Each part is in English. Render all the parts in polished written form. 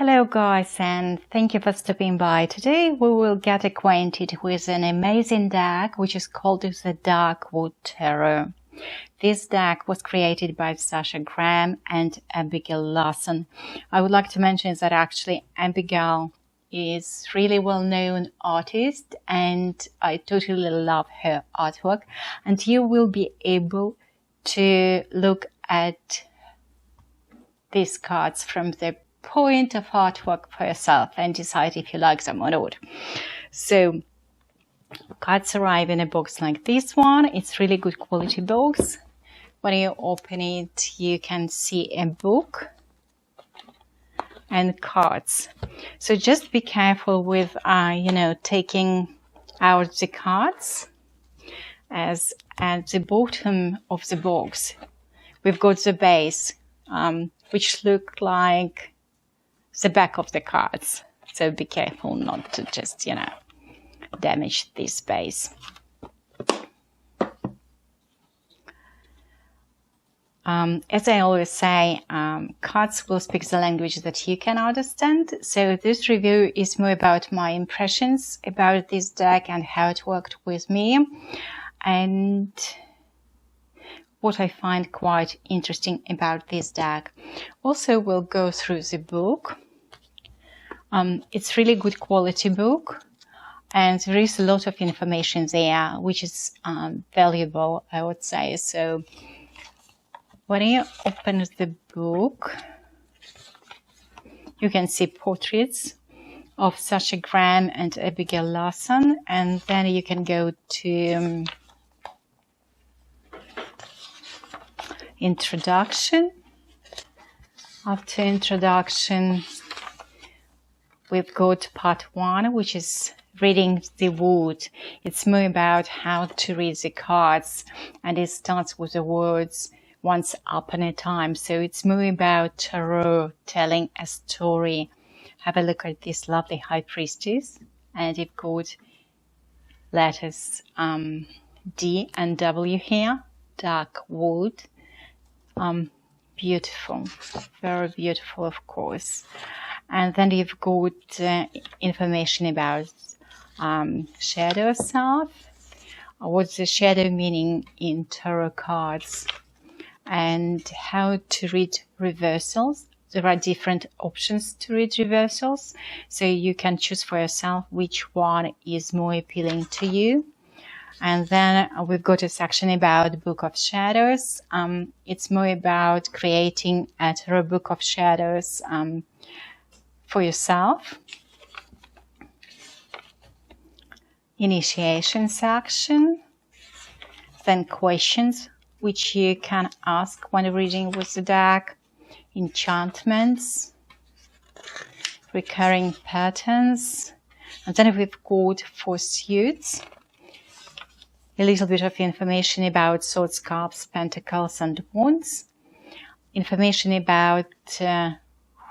Hello guys, and thank you for stopping by. Today we will get acquainted with an amazing deck which is called the Darkwood Tarot. This deck was created by Sasha Graham and Abigail Lawson. I would like to mention that actually Abigail is really well-known artist and I totally love her artwork, and you will be able to look at these cards from the point of artwork for yourself and decide if you like them or not. So cards arrive in a box like this one. It's really good quality box. When you open it, you can see a book and cards. So just be careful with taking out the cards, as at the bottom of the box we've got the base, which look like the back of the cards. So be careful not to just, damage this base. As I always say, cards will speak the language that you can understand. So this review is more about my impressions about this deck and how it worked with me, and what I find quite interesting about this deck. Also, we'll go through the book. It's really good quality book, and there is a lot of information there, which is valuable, I would say. So when you open the book, you can see portraits of Sasha Graham and Abigail Lawson, and then you can go to introduction. After introduction, we've got part 1, which is reading the wood. It's more about how to read the cards, and it starts with the words once upon a time. So it's more about tarot telling a story. Have a look at this lovely High Priestess, and you've got letters D and W here, dark wood. Beautiful, very beautiful, of course. And then you've got information about shadow self, what's the shadow meaning in tarot cards, and how to read reversals. There are different options to read reversals, so you can choose for yourself which one is more appealing to you. And then we've got a section about Book of Shadows. It's more about creating a tarot Book of Shadows for yourself. Initiation section. Then questions which you can ask when reading with the deck. Enchantments. Recurring patterns. And then we've got 4 suits. A little bit of information about swords, cups, pentacles, and wands. Information about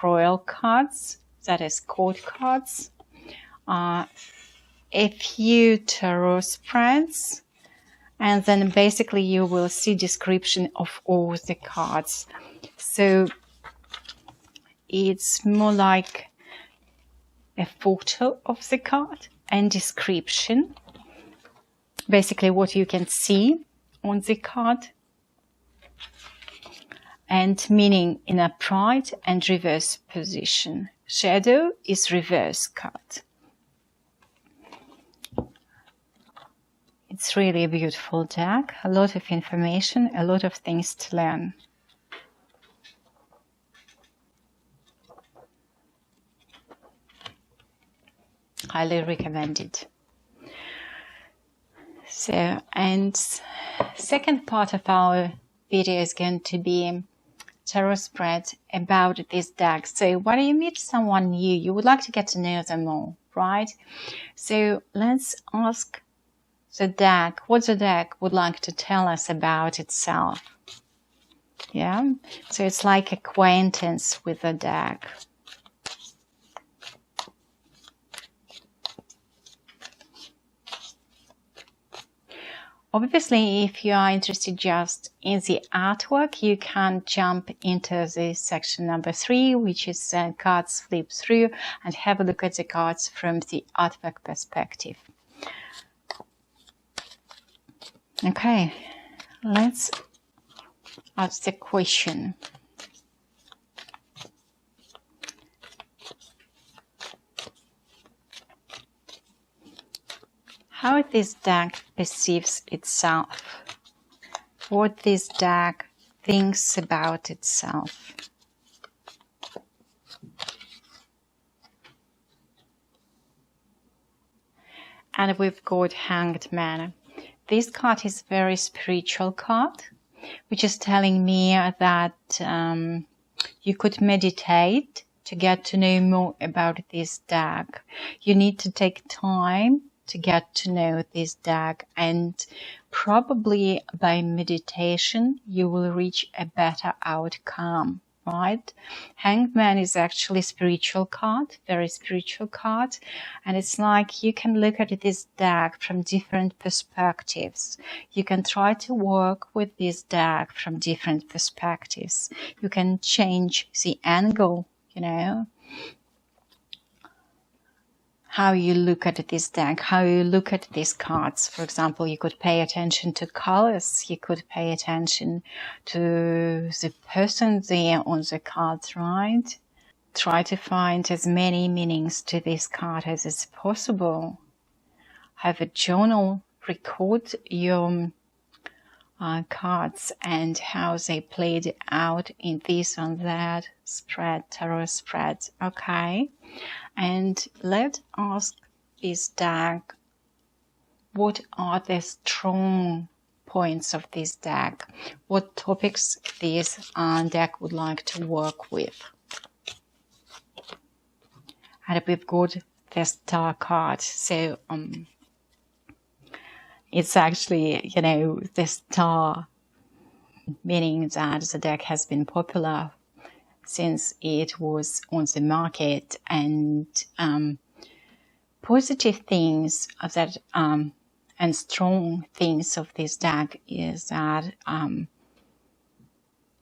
royal cards, that is court cards. A few tarot spreads. And then basically you will see description of all the cards. So it's more like a photo of the card and description. Basically what you can see on the card, and meaning in upright and reverse position. Shadow is reverse card. It's really a beautiful deck, a lot of information, a lot of things to learn. Highly recommended. So, and second part of our video is going to be tarot spread about this deck. So when you meet someone new, you would like to get to know them more, right? So let's ask the deck what the deck would like to tell us about itself. Yeah, so it's like acquaintance with the deck. Obviously, if you are interested just in the artwork, you can jump into the section number 3, which is cards flip through, and have a look at the cards from the artwork perspective. Okay, let's ask the question. How this deck perceives itself, what this deck thinks about itself. And we've got Hanged Man. This card is a very spiritual card, which is telling me that you could meditate to get to know more about this deck. You need to take time to get to know this deck, and probably by meditation you will reach a better outcome, right? Hanged Man is actually a spiritual card, very spiritual card, and it's like you can look at this deck from different perspectives. You can try to work with this deck from different perspectives. You can change the angle, you know, how you look at this deck, how you look at these cards. For example, you could pay attention to colors, you could pay attention to the person there on the cards, right? Try to find as many meanings to this card as is possible. Have a journal, record your cards and how they played out in this and that spread, tarot spreads, okay? And let's ask this deck, what are the strong points of this deck? What topics this deck would like to work with? And we've got the Star card. So it's actually, you know, the star, meaning that the deck has been popular since it was on the market, and positive things that and strong things of this deck is that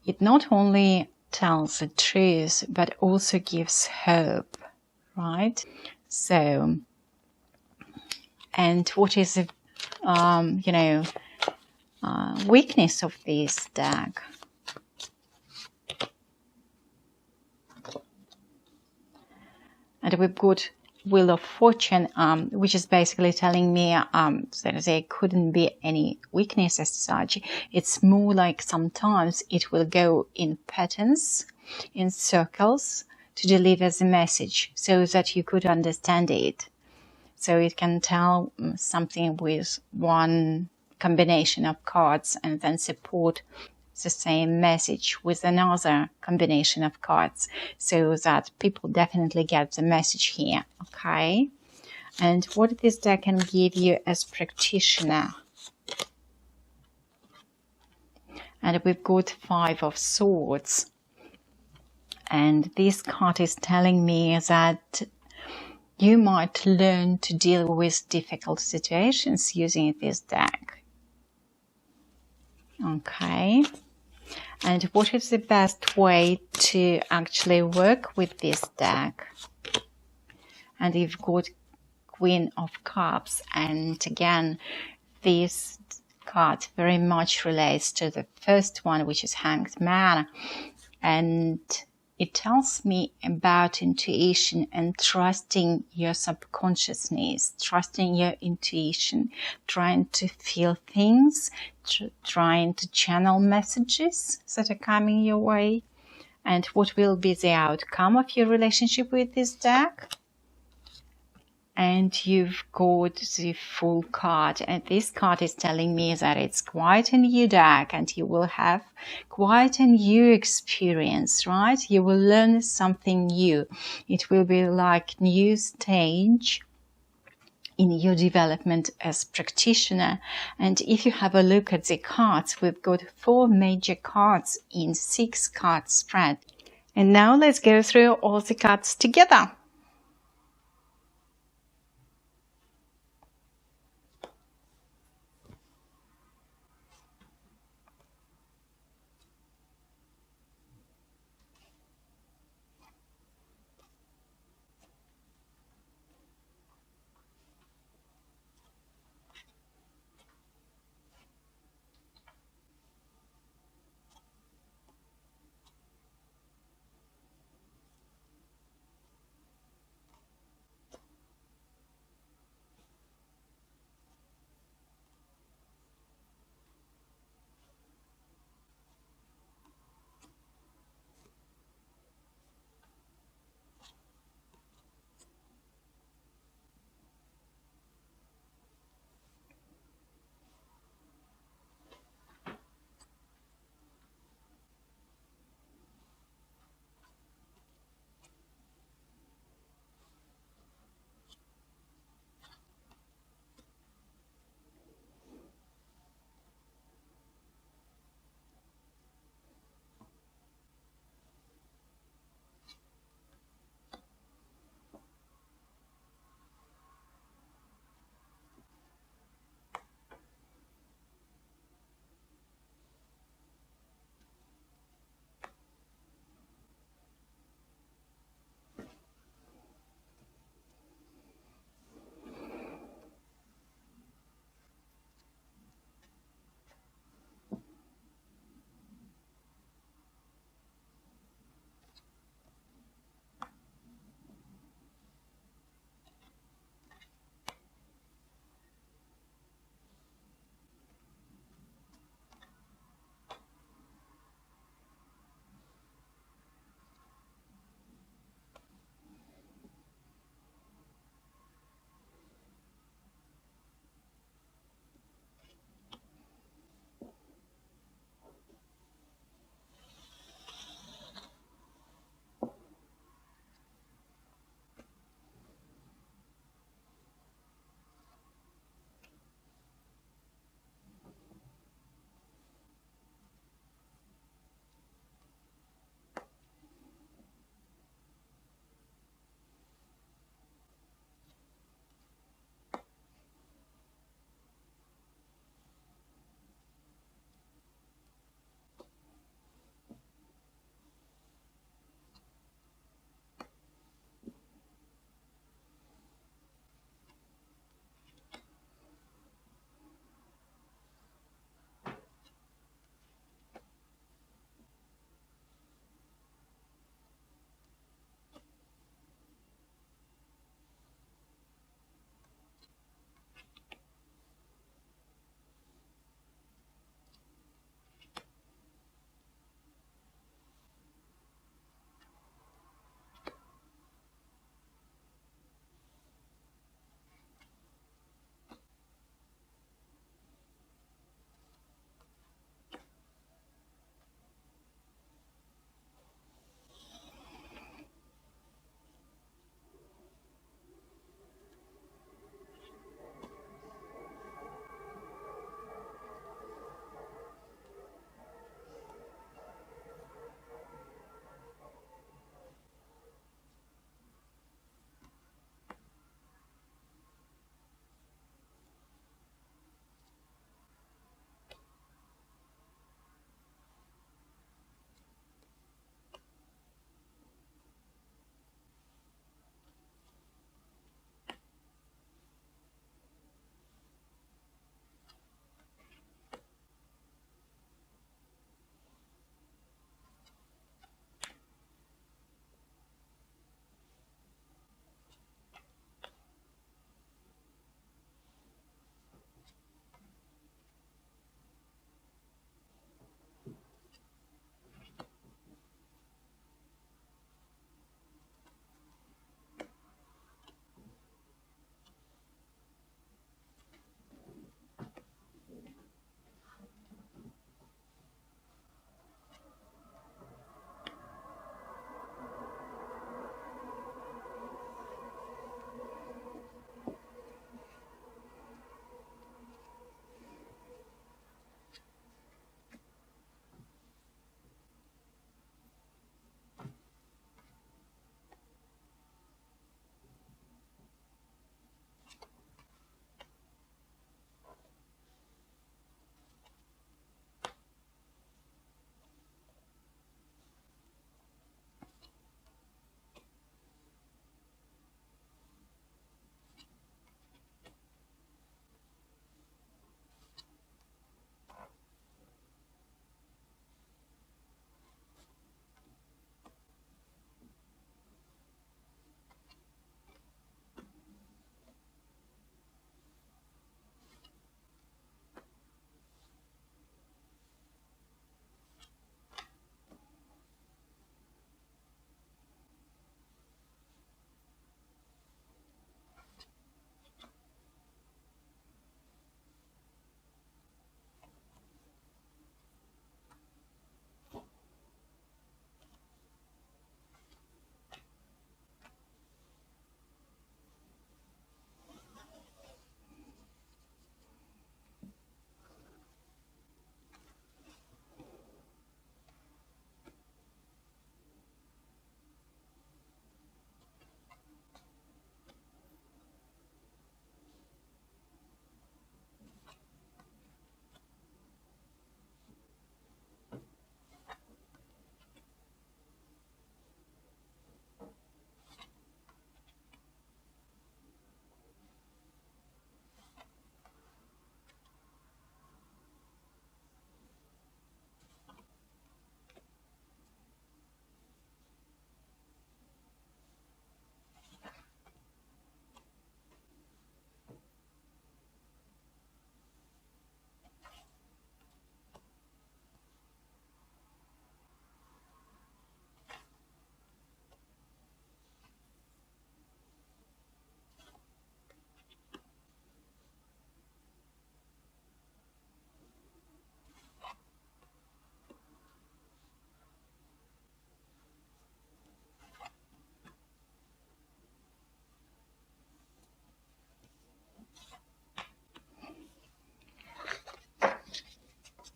it not only tells the truth but also gives hope, right? So, and what is the weakness of this deck? And we've got Wheel of Fortune, which is basically telling me that there couldn't be any weakness as such. It's more like sometimes it will go in patterns, in circles, to deliver the message so that you could understand it. So it can tell something with one combination of cards and then support the same message with another combination of cards, so that people definitely get the message here, okay? And what this deck can give you as practitioner. And we've got Five of Swords. And this card is telling me that you might learn to deal with difficult situations using this deck. Okay. And what is the best way to actually work with this deck? And you've got Queen of Cups. And again, this card very much relates to the first one, which is Hanged Man. And it tells me about intuition and trusting your subconsciousness, trusting your intuition, trying to feel things, trying to channel messages that are coming your way. And what will be the outcome of your relationship with this deck? And you've got the Fool card, and this card is telling me that it's quite a new deck and you will have quite a new experience, right? You will learn something new. It will be like new stage in your development as practitioner. And if you have a look at the cards, we've got 4 major cards in 6 card spread. And now let's go through all the cards together.